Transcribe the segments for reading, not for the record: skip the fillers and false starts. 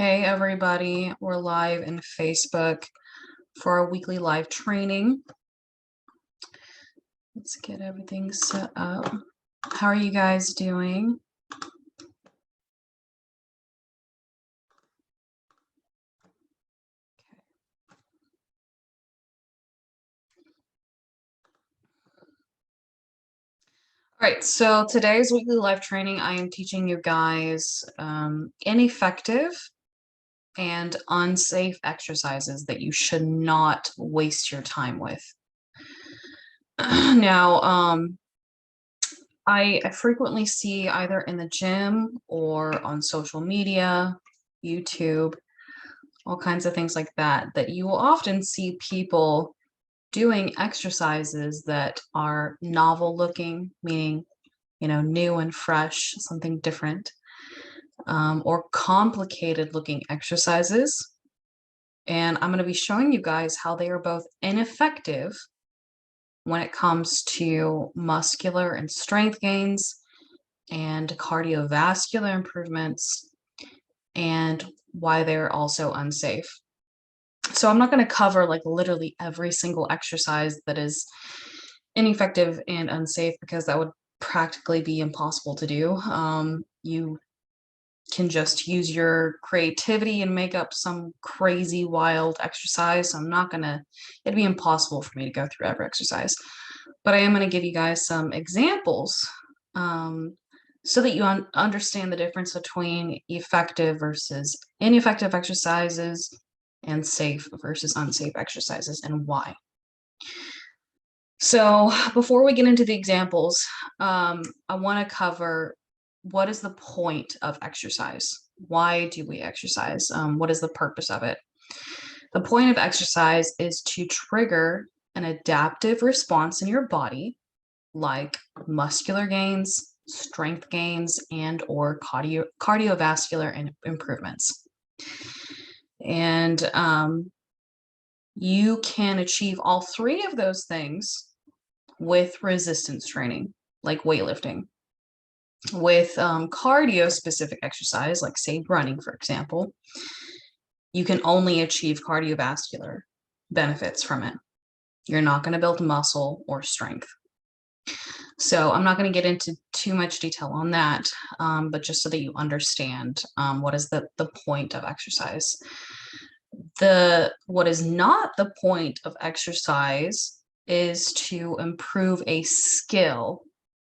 Hey everybody, we're live in Facebook for our weekly live training. Let's get everything set up. How are you guys doing? All right, so today's weekly live training, I am teaching you guys ineffective and unsafe exercises that you should not waste your time with. Now, I frequently see either in the gym or on social media, YouTube, all kinds of things like that, that you will often see people doing exercises that are novel looking, meaning, new and fresh, something different, or complicated looking exercises. And I'm going to be showing you guys how they are both ineffective when it comes to muscular and strength gains and cardiovascular improvements, and why they're also unsafe. So I'm not going to cover like literally every single exercise that is ineffective and unsafe, because that would practically be impossible to do. You can just use your creativity and make up some crazy wild exercise. So it'd be impossible for me to go through every exercise, but I am going to give you guys some examples so that you understand the difference between effective versus ineffective exercises and safe versus unsafe exercises, and why. So before we get into the examples, I want to cover what is the point of exercise? Why do we exercise? What is the purpose of it? The point of exercise is to trigger an adaptive response in your body, like muscular gains, strength gains, and or cardiovascular improvements. And you can achieve all three of those things with resistance training, like weightlifting. With cardio-specific exercise, like say running, for example, you can only achieve cardiovascular benefits from it. You're not going to build muscle or strength. So I'm not going to get into too much detail on that, but just so that you understand what is the point of exercise. What is not the point of exercise is to improve a skill,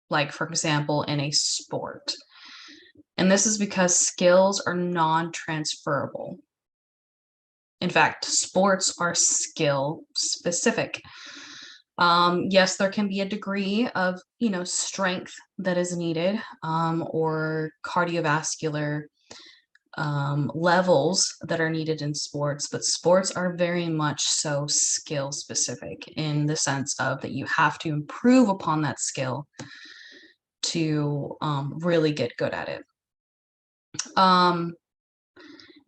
like for example, in a sport. And this is because skills are non-transferable. In fact, sports are skill specific. Yes, there can be a degree of, strength that is needed, or cardiovascular levels that are needed in sports, but sports are very much so skill specific, in the sense of that you have to improve upon that skill to really get good at it.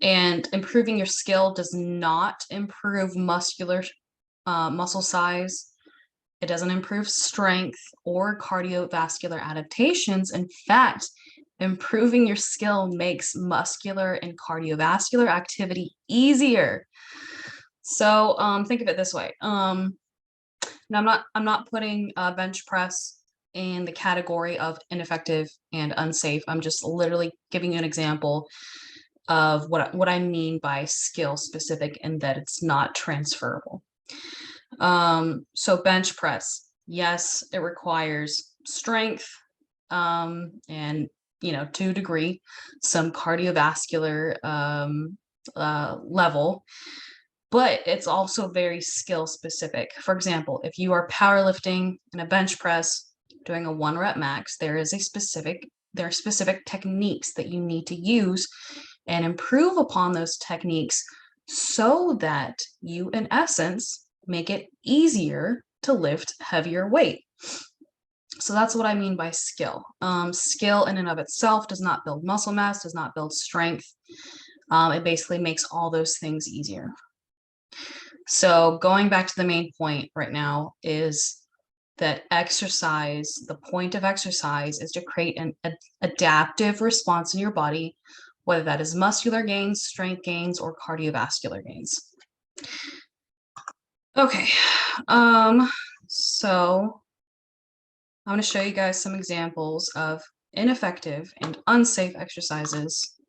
And improving your skill does not improve muscle size. It doesn't improve strength or cardiovascular adaptations. In fact, improving your skill makes muscular and cardiovascular activity easier. So think of it this way. Now I'm not putting bench press in the category of ineffective and unsafe. I'm just literally giving you an example of what I mean by skill specific, and that it's not transferable. So bench press, yes, it requires strength, and to a degree, some cardiovascular level, but it's also very skill specific. For example, if you are powerlifting in a bench press doing a 1 rep max, there are specific techniques that you need to use and improve upon those techniques so that you, in essence, make it easier to lift heavier weight. So that's what I mean by skill. Skill in and of itself does not build muscle mass, does not build strength. It basically makes all those things easier. So going back to the main point right now is that the point of exercise is to create an adaptive response in your body, whether that is muscular gains, strength gains, or cardiovascular gains. Okay, so I'm going to show you guys some examples of ineffective and unsafe exercises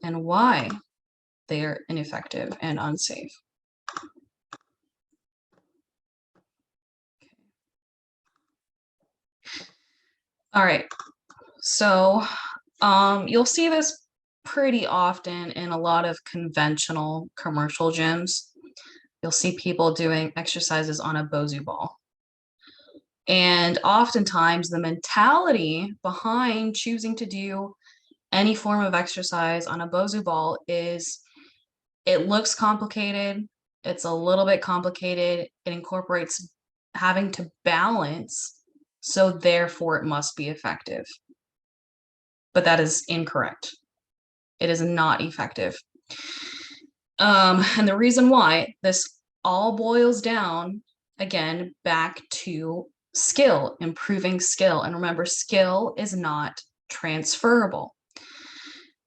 and why they are ineffective and unsafe. All right, so you'll see this pretty often in a lot of conventional commercial gyms. You'll see people doing exercises on a Bosu ball. And oftentimes the mentality behind choosing to do any form of exercise on a Bosu ball is it looks complicated. It's a little bit complicated. It incorporates having to balance, so therefore it must be effective. But that is incorrect. It is not effective. And the reason why this all boils down, again, back to skill, improving skill. And remember, skill is not transferable.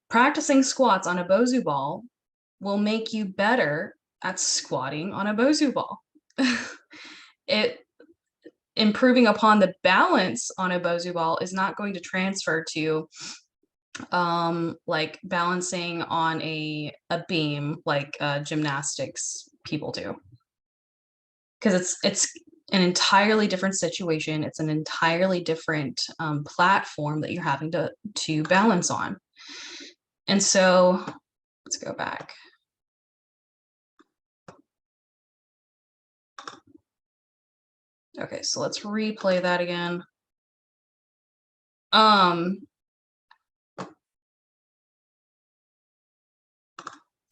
Practicing squats on a Bosu ball will make you better at squatting on a Bosu ball. Improving upon the balance on a Bosu ball is not going to transfer to like balancing on a beam like gymnastics people do, because it's an entirely different situation. It's an entirely different platform that you're having to balance on. And so let's go back. Okay, so let's replay that again.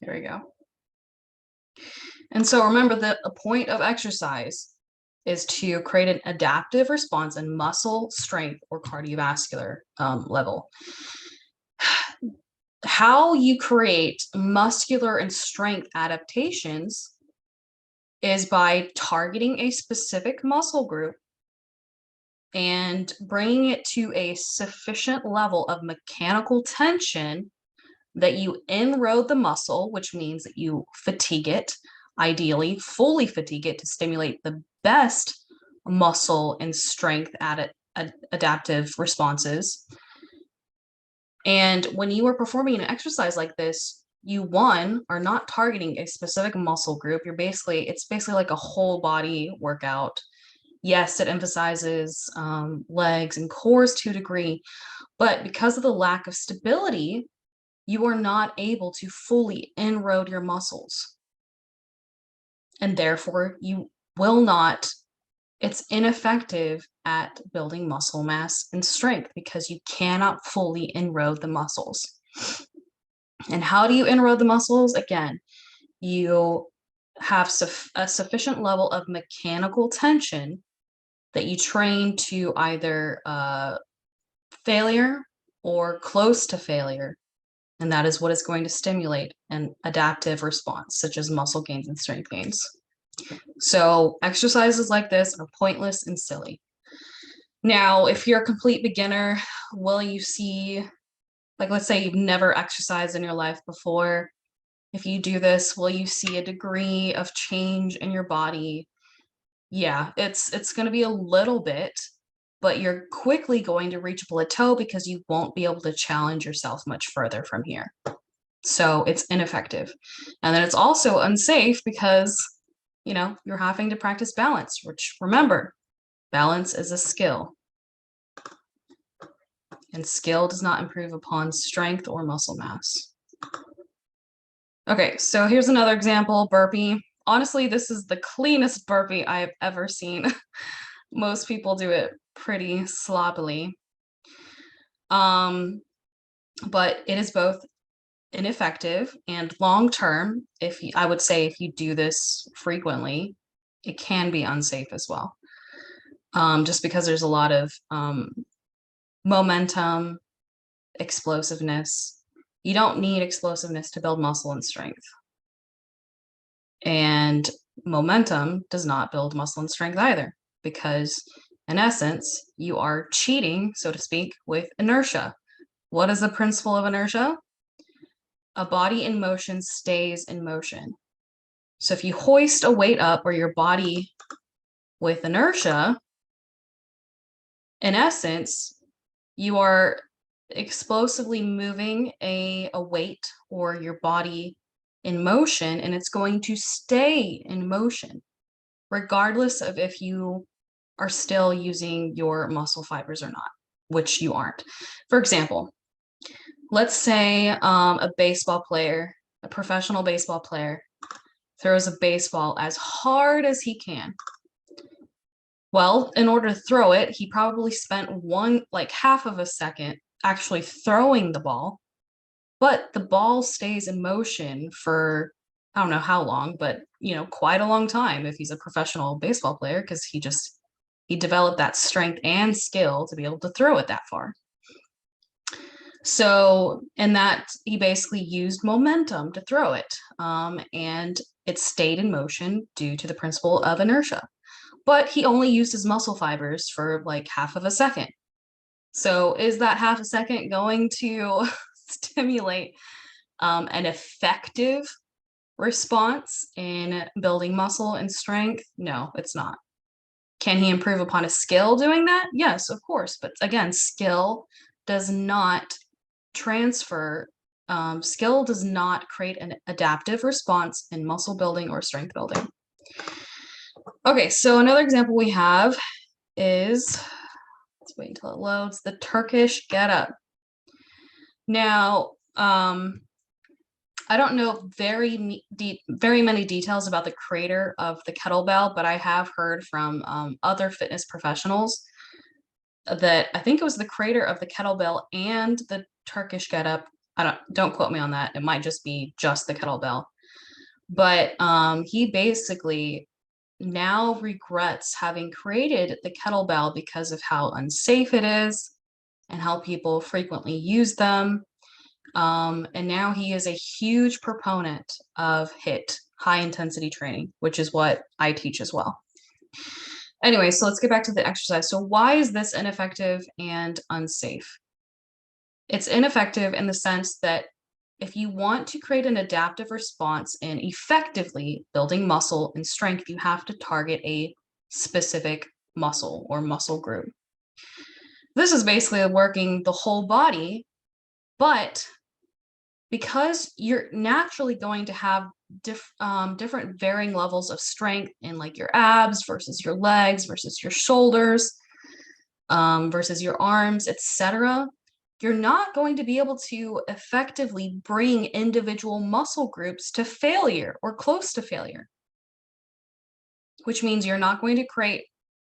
There we go. And so remember that a point of exercise is to create an adaptive response in muscle strength or cardiovascular level. How you create muscular and strength adaptations is by targeting a specific muscle group and bringing it to a sufficient level of mechanical tension that you inroad the muscle, which means that you fatigue it, ideally fully fatigue it to stimulate the best muscle and strength adaptive responses. And when you are performing an exercise like this, you are not targeting a specific muscle group. It's basically like a whole body workout. Yes, it emphasizes legs and cores to a degree, but because of the lack of stability, you are not able to fully inroad your muscles. And therefore, it's ineffective at building muscle mass and strength because you cannot fully inroad the muscles. And how do you inroad the muscles? Again, you have a sufficient level of mechanical tension that you train to either failure or close to failure. And that is what is going to stimulate an adaptive response, such as muscle gains and strength gains. So exercises like this are pointless and silly. Now, if you're a complete beginner, will you see, like, let's say you've never exercised in your life before. If you do this, will you see a degree of change in your body? Yeah, it's going to be a little bit, but you're quickly going to reach a plateau because you won't be able to challenge yourself much further from here. So it's ineffective. And then it's also unsafe because, you're having to practice balance, which, remember, balance is a skill. And skill does not improve upon strength or muscle mass. Okay, so here's another example, burpee. Honestly, this is the cleanest burpee I have ever seen. Most people do it pretty sloppily. But it is both ineffective and long-term. I would say if you do this frequently, it can be unsafe as well. Just because there's a lot of momentum, explosiveness. You don't need explosiveness to build muscle and strength. And momentum does not build muscle and strength either, because in essence, you are cheating, so to speak, with inertia. What is the principle of inertia? a body in motion stays in motion. So if you hoist a weight up or your body with inertia, in essence, you are explosively moving a weight or your body in motion, and it's going to stay in motion, regardless of if you are still using your muscle fibers or not, which you aren't. For example, let's say a baseball player, a professional baseball player, throws a baseball as hard as he can. Well, in order to throw it, he probably spent half of a second actually throwing the ball, but the ball stays in motion for, I don't know how long, but quite a long time if he's a professional baseball player, because he developed that strength and skill to be able to throw it that far. So, and that he basically used momentum to throw it, and it stayed in motion due to the principle of inertia. But he only used his muscle fibers for like half of a second. So is that half a second going to stimulate an effective response in building muscle and strength? No, it's not. Can he improve upon a skill doing that? Yes, of course. But again, skill does not transfer, skill does not create an adaptive response in muscle building or strength building. Okay, so another example we have is, let's wait until it loads, the Turkish get-up. Now, I don't know very many details about the creator of the kettlebell, but I have heard from other fitness professionals that I think it was the creator of the kettlebell and the Turkish get-up. Don't quote me on that. It might just be just the kettlebell. But he basically now regrets having created the kettlebell because of how unsafe it is and how people frequently use them. And now he is a huge proponent of HIIT, high intensity training, which is what I teach as well. Anyway, so let's get back to the exercise. So why is this ineffective and unsafe? It's ineffective in the sense that if you want to create an adaptive response in effectively building muscle and strength, you have to target a specific muscle or muscle group. This is basically working the whole body, but because you're naturally going to have different varying levels of strength in like your abs versus your legs versus your shoulders versus your arms, etc., you're not going to be able to effectively bring individual muscle groups to failure or close to failure, which means you're not going to create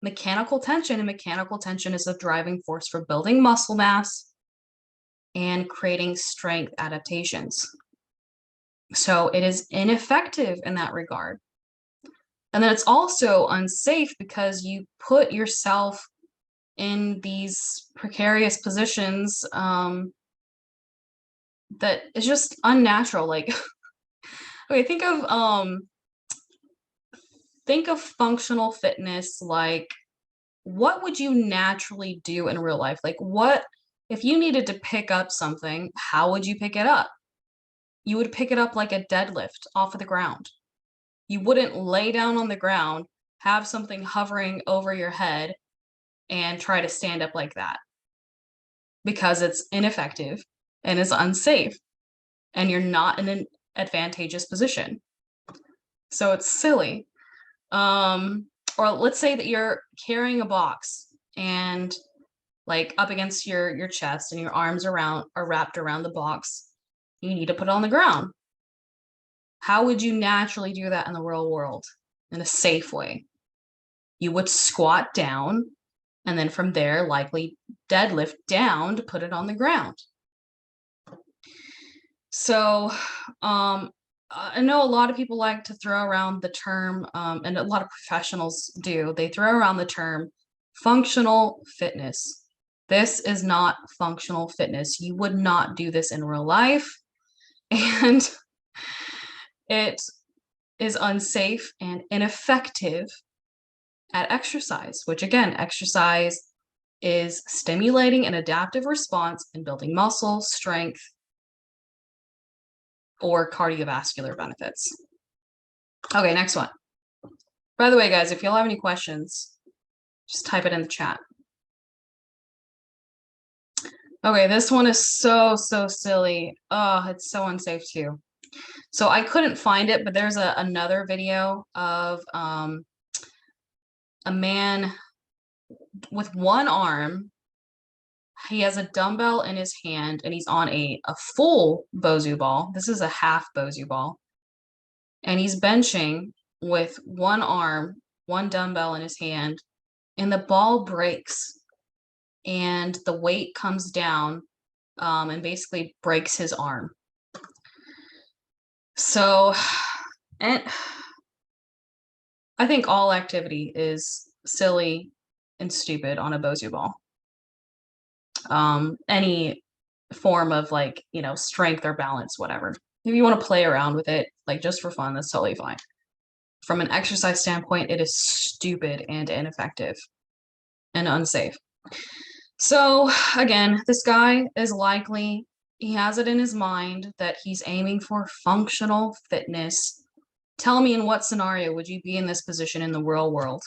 mechanical tension, and mechanical tension is a driving force for building muscle mass and creating strength adaptations. So it is ineffective in that regard. And then it's also unsafe because you put yourself in these precarious positions that is just unnatural. Like, okay, think of functional fitness. Like, what would you naturally do in real life? Like, what if you needed to pick up something, how would you pick it up? You would pick it up like a deadlift off of the ground. You wouldn't lay down on the ground, have something hovering over your head, and try to stand up like that, because it's ineffective and it's unsafe, and you're not in an advantageous position. So it's silly. Or let's say that you're carrying a box and like up against your chest and your arms are wrapped around the box. You need to put it on the ground. How would you naturally do that in the real world in a safe way? You would squat down and then from there likely deadlift down to put it on the ground. So I know a lot of people like to throw around the term, and a lot of professionals do, they throw around the term functional fitness. This is not functional fitness. You would not do this in real life. And it is unsafe and ineffective at exercise, which again, exercise is stimulating an adaptive response and building muscle, strength, or cardiovascular benefits. Okay, next one. By the way, guys, if y'all have any questions, just type it in the chat. Okay, this one is so silly. Oh, it's so unsafe too. So I couldn't find it, but there's another video of a man with one arm. He has a dumbbell in his hand and he's on a full Bosu ball. This is a half Bosu ball. And he's benching with one arm, one dumbbell in his hand, and the ball breaks and the weight comes down and basically breaks his arm. So, and I think all activity is silly and stupid on a Bosu ball. Any form of like, you know, strength or balance, whatever. If you want to play around with it, like just for fun, that's totally fine. From an exercise standpoint, it is stupid and ineffective and unsafe. So again, this guy is likely, he has it in his mind that he's aiming for functional fitness. Tell me, in what scenario would you be in this position in the real world?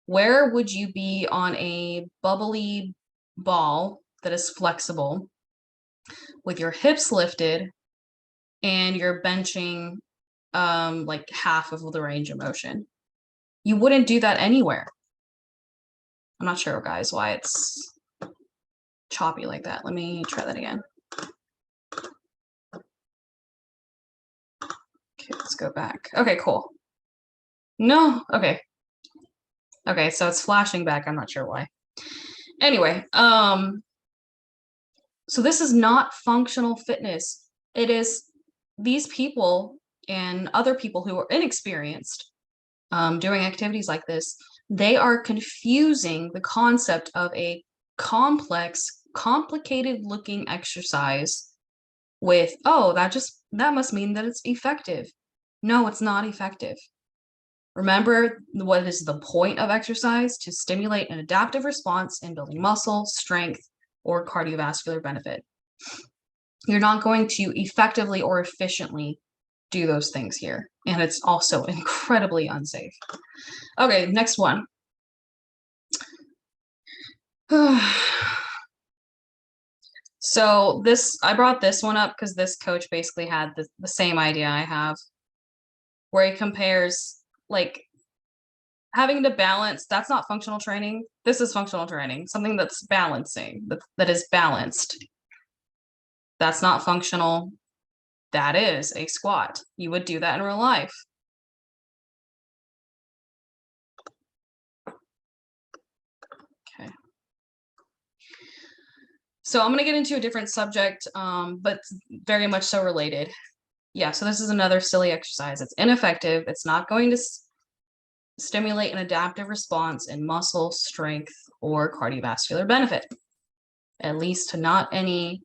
Where would you be on a bubbly ball that is flexible with your hips lifted and you're benching like half of the range of motion? You wouldn't do that anywhere. I'm not sure, guys, why it's choppy like that. Let me try that again. Okay, let's go back. Okay, cool. No, okay. Okay, so it's flashing back. I'm not sure why. Anyway, so this is not functional fitness. It is these people and other people who are inexperienced doing activities like this. They are confusing the concept of a complex, complicated looking exercise with, oh, that must mean that it's effective. No, it's not effective. Remember, what is the point of exercise? To stimulate an adaptive response in building muscle, strength, or cardiovascular benefit. You're not going to effectively or efficiently do those things here. And it's also incredibly unsafe. Okay, next one. So I brought this one up because this coach basically had the same idea I have, where he compares like having to balance. That's not functional training. This is functional training, something that's balancing, that is balanced. That's not functional. That is a squat. You would do that in real life. Okay. So I'm going to get into a different subject, but very much so related. Yeah, so this is another silly exercise. It's ineffective. It's not going to stimulate an adaptive response in muscle, strength, or cardiovascular benefit. At least not any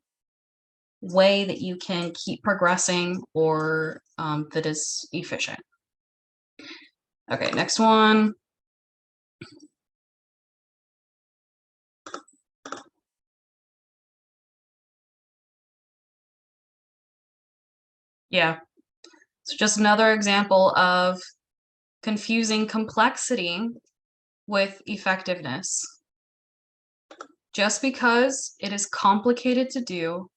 way that you can keep progressing or that is efficient. Okay, next one. Yeah, so just another example of confusing complexity with effectiveness. Just because it is complicated to do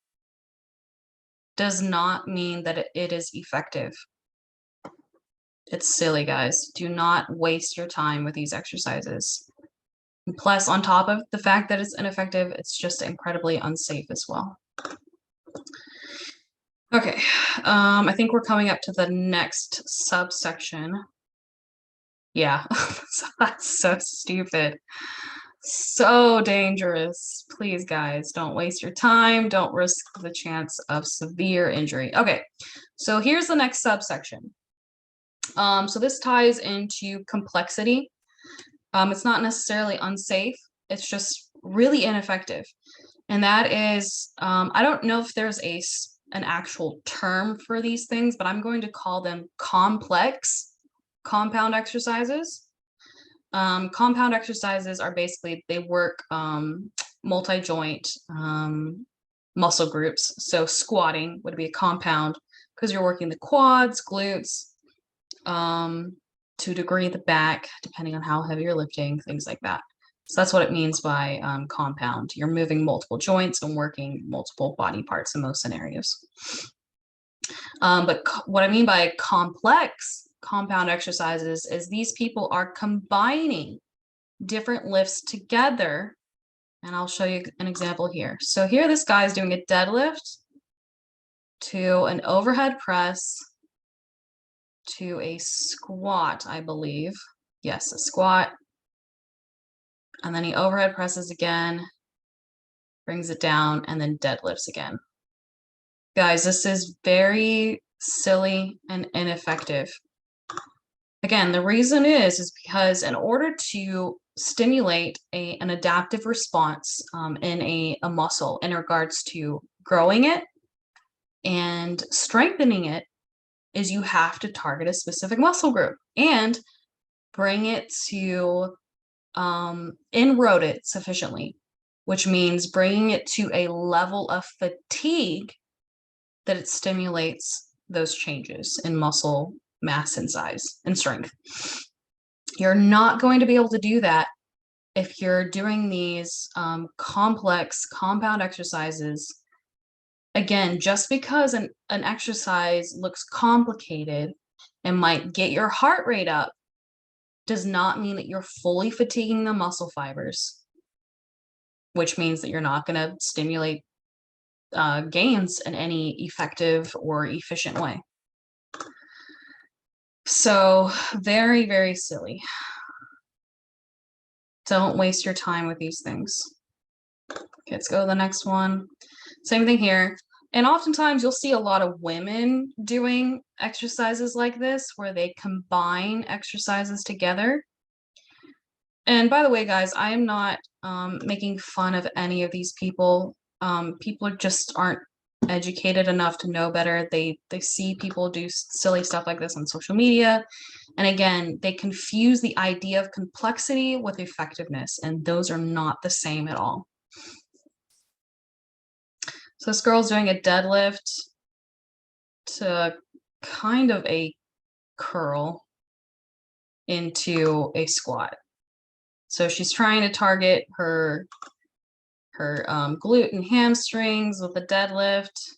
does not mean that it is effective. It's silly, guys. Do not waste your time with these exercises. And plus, on top of the fact that it's ineffective, it's just incredibly unsafe as well. Okay, I think we're coming up to the next subsection. Yeah, that's so stupid. So dangerous. Please, guys, don't waste your time. Don't risk the chance of severe injury. Okay, so here's the next subsection. So this ties into complexity. It's not necessarily unsafe. It's just really ineffective. And that is, I don't know if there's an actual term for these things, but I'm going to call them complex compound exercises. Compound exercises are basically, they work multi-joint muscle groups. So squatting would be a compound because you're working the quads, glutes, to a degree the back, depending on how heavy you're lifting, things like that. So that's what it means by compound. You're moving multiple joints and working multiple body parts in most scenarios. But what I mean by complex compound exercises is these people are combining different lifts together. And I'll show you an example here. So here, this guy is doing a deadlift to an overhead press to a squat, I believe. Yes, a squat. And then he overhead presses again, brings it down, and then deadlifts again. Guys, this is very silly and ineffective. Again, the reason is because in order to stimulate an adaptive response in a muscle in regards to growing it and strengthening it, is you have to target a specific muscle group and bring it to inroad it sufficiently, which means bringing it to a level of fatigue that it stimulates those changes in muscle mass and size and strength. You're not going to be able to do that if you're doing these complex compound exercises. Again, just because an exercise looks complicated and might get your heart rate up does not mean that you're fully fatiguing the muscle fibers, which means that you're not going to stimulate gains in any effective or efficient way. So very, very silly. Don't waste your time with these things. Okay, let's go to the next one. Same thing here. And oftentimes you'll see a lot of women doing exercises like this where they combine exercises together. And by the way, guys, I am not making fun of any of these people. People just aren't educated enough to know better. They see people do silly stuff like this on social media. And again, they confuse the idea of complexity with effectiveness, and those are not the same at all. So this girl's doing a deadlift to kind of a curl into a squat. So she's trying to target her glute and hamstrings with the deadlift,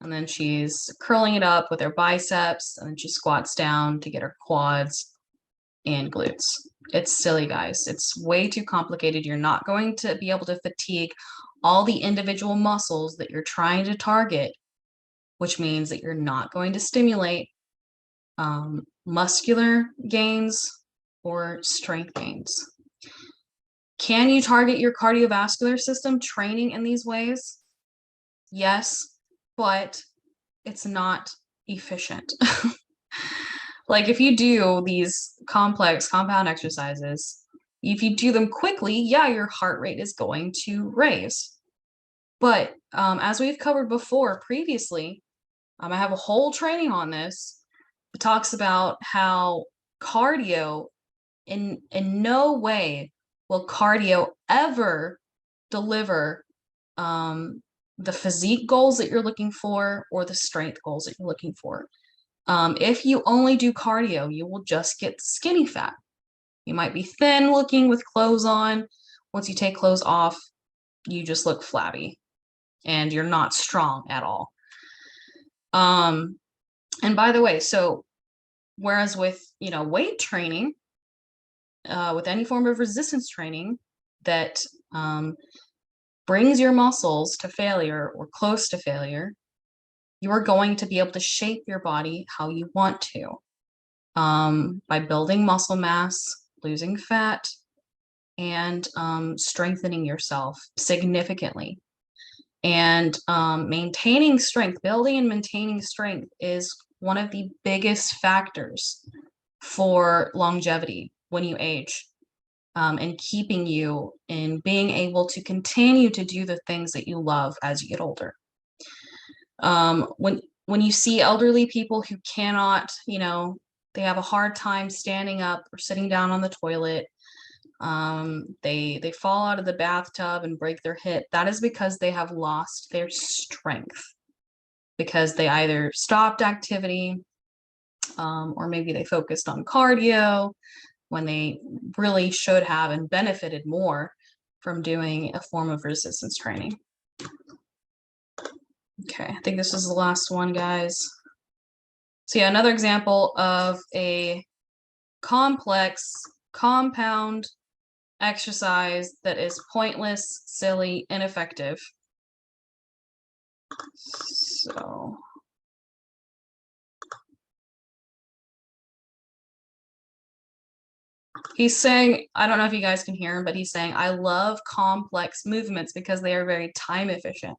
and then she's curling it up with her biceps, and then she squats down to get her quads and glutes. It's silly, guys. It's way too complicated. You're not going to be able to fatigue all the individual muscles that you're trying to target, which means that you're not going to stimulate muscular gains or strength gains. Can you target your cardiovascular system training in these ways? Yes, but it's not efficient. Like if you do these complex compound exercises, if you do them quickly, yeah, your heart rate is going to raise. But as we've covered before previously, I have a whole training on this. It talks about how cardio, in no way will cardio ever deliver the physique goals that you're looking for or the strength goals that you're looking for. If you only do cardio, you will just get skinny fat. You might be thin looking with clothes on. Once you take clothes off, you just look flabby and you're not strong at all. And by the way, so whereas with, weight training, with any form of resistance training that brings your muscles to failure or close to failure, you are going to be able to shape your body how you want to by building muscle mass, losing fat, and strengthening yourself significantly. And maintaining strength, building and maintaining strength is one of the biggest factors for longevity when you age, and keeping you in being able to continue to do the things that you love as you get older. When you see elderly people who cannot, they have a hard time standing up or sitting down on the toilet, they fall out of the bathtub and break their hip, that is because they have lost their strength. because they either stopped activity or maybe they focused on cardio when they really should have and benefited more from doing a form of resistance training. Okay, I think this is the last one, guys. So yeah, another example of a complex compound exercise that is pointless, silly, ineffective. So he's saying, I don't know if you guys can hear him, but he's saying, I love complex movements because they are very time efficient.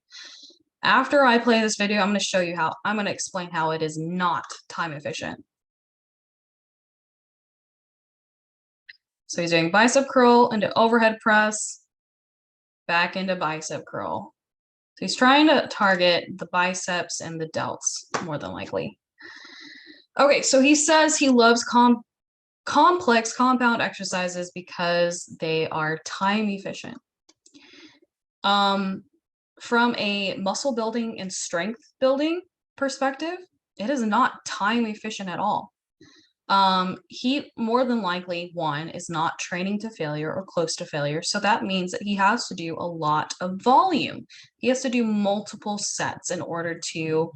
After I play this video, I'm going to show you how, I'm going to explain how it is not time efficient. So he's doing bicep curl into overhead press, back into bicep curl. So he's trying to target the biceps and the delts, more than likely. Okay, so he says he loves complex compound exercises because they are time efficient. From a muscle building and strength building perspective, it is not time efficient at all. He more than likely, one, is not training to failure or close to failure. So that means that he has to do a lot of volume. He has to do multiple sets in order to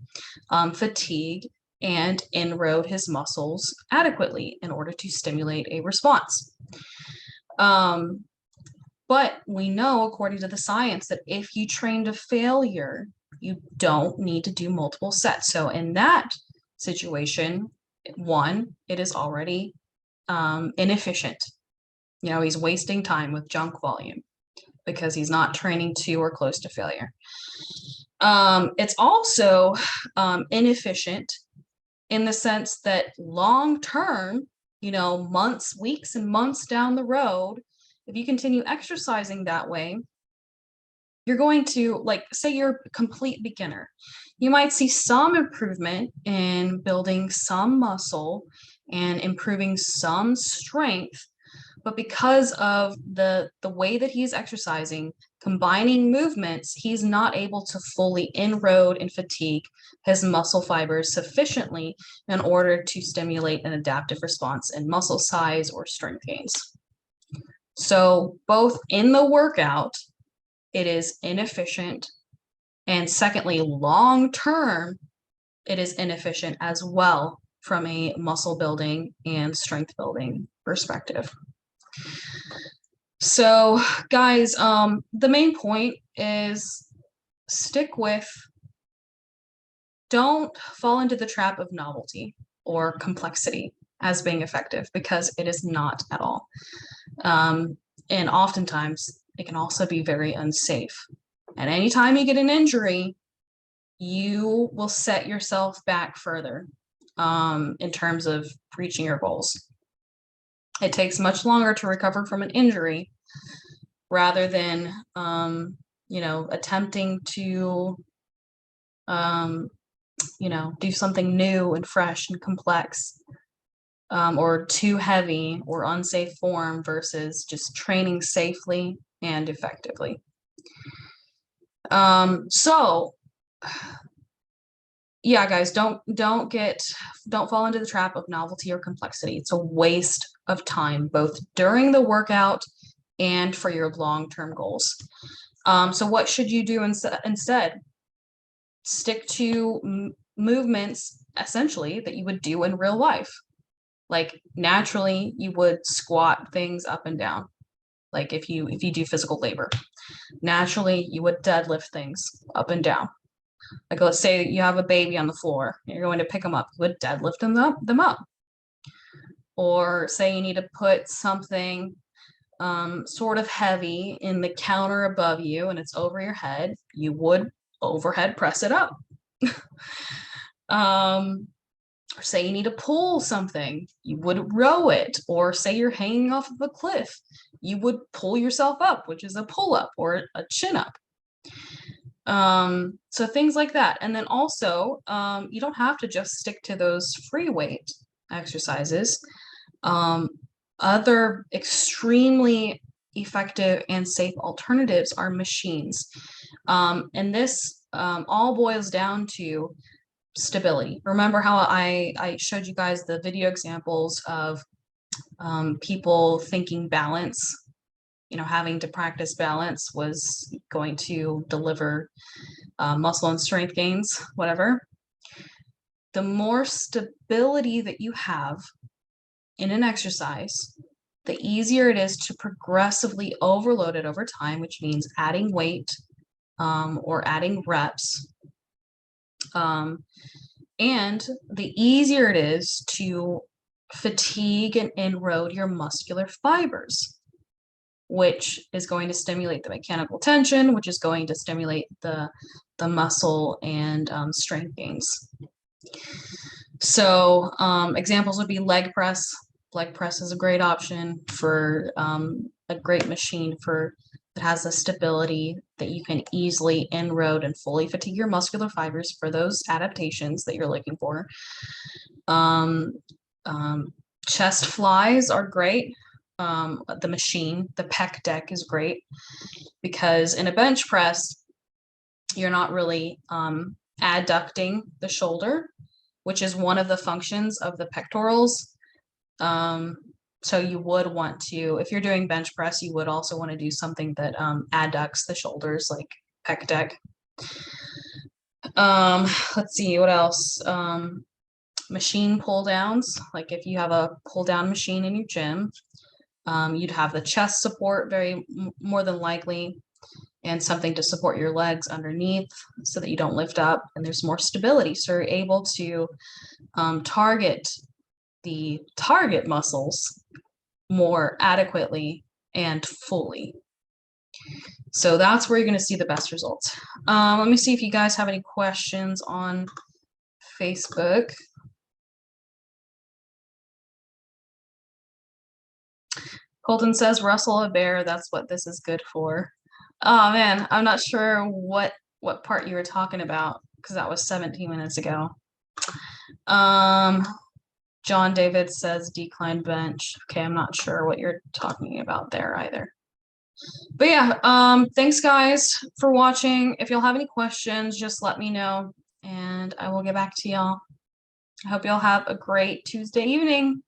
fatigue and inroad his muscles adequately in order to stimulate a response. But we know, according to the science, that if you train to failure, you don't need to do multiple sets. So in that situation, one, it is already inefficient. You know, he's wasting time with junk volume because he's not training to or close to failure. It's also inefficient in the sense that long-term, you know, months, weeks, and months down the road, if you continue exercising that way, you're going to, like, say you're a complete beginner. You might see some improvement in building some muscle and improving some strength, but because of the way that he's exercising, combining movements, he's not able to fully inroad and fatigue his muscle fibers sufficiently in order to stimulate an adaptive response in muscle size or strength gains. So both in the workout, it is inefficient, and secondly, long term, it is inefficient as well from a muscle building and strength building perspective. So guys, the main point is don't fall into the trap of novelty or complexity as being effective, because it is not at all. And oftentimes it can also be very unsafe. And anytime you get an injury, you will set yourself back further in terms of reaching your goals. It takes much longer to recover from an injury rather than, you know, attempting to, you know, do something new and fresh and complex, or too heavy or unsafe form versus just training safely and effectively. So yeah, guys, don't fall into the trap of novelty or complexity. It's a waste of time, both during the workout and for your long-term goals. So what should you do instead? Stick to movements, essentially, that you would do in real life. Like naturally, you would squat things up and down. Like if you do physical labor, naturally you would deadlift things up and down. Like let's say you have a baby on the floor, you're going to pick them up, you would deadlift them up. Or say you need to put something sort of heavy in the counter above you and it's over your head, you would overhead press it up. Or say you need to pull something, you would row it. Or say you're hanging off of a cliff, you would pull yourself up, which is a pull-up or a chin-up. So things like that. And then also, you don't have to just stick to those free weight exercises. Other extremely effective and safe alternatives are machines. And this all boils down to stability. Remember how I showed you guys the video examples of people thinking balance, having to practice balance was going to deliver muscle and strength gains, whatever. The more stability that you have in an exercise, the easier it is to progressively overload it over time, which means adding weight or adding reps. And the easier it is to fatigue and erode your muscular fibers, which is going to stimulate the mechanical tension, which is going to stimulate the muscle and strength gains. So examples would be leg press. Leg press is a great option for a great machine that has the stability that you can easily inroad and fully fatigue your muscular fibers for those adaptations that you're looking for. Chest flies are great. The machine, the pec deck is great because in a bench press, you're not really adducting the shoulder, which is one of the functions of the pectorals. So you would want to, if you're doing bench press, you would also want to do something that adducts the shoulders, like pec deck. Let's see, what else? Machine pull downs, like if you have a pull down machine in your gym, you'd have the chest support more than likely, and something to support your legs underneath so that you don't lift up and there's more stability. So you're able to target the target muscles more adequately and fully. So that's where you're going to see the best results. Let me see if you guys have any questions on Facebook. Colton says, Russell a bear, that's what this is good for. Oh man, I'm not sure what part you were talking about because that was 17 minutes ago. John David says decline bench. Okay, I'm not sure what you're talking about there either. But yeah, thanks guys for watching. If y'all have any questions, just let me know and I will get back to y'all. I hope y'all have a great Tuesday evening.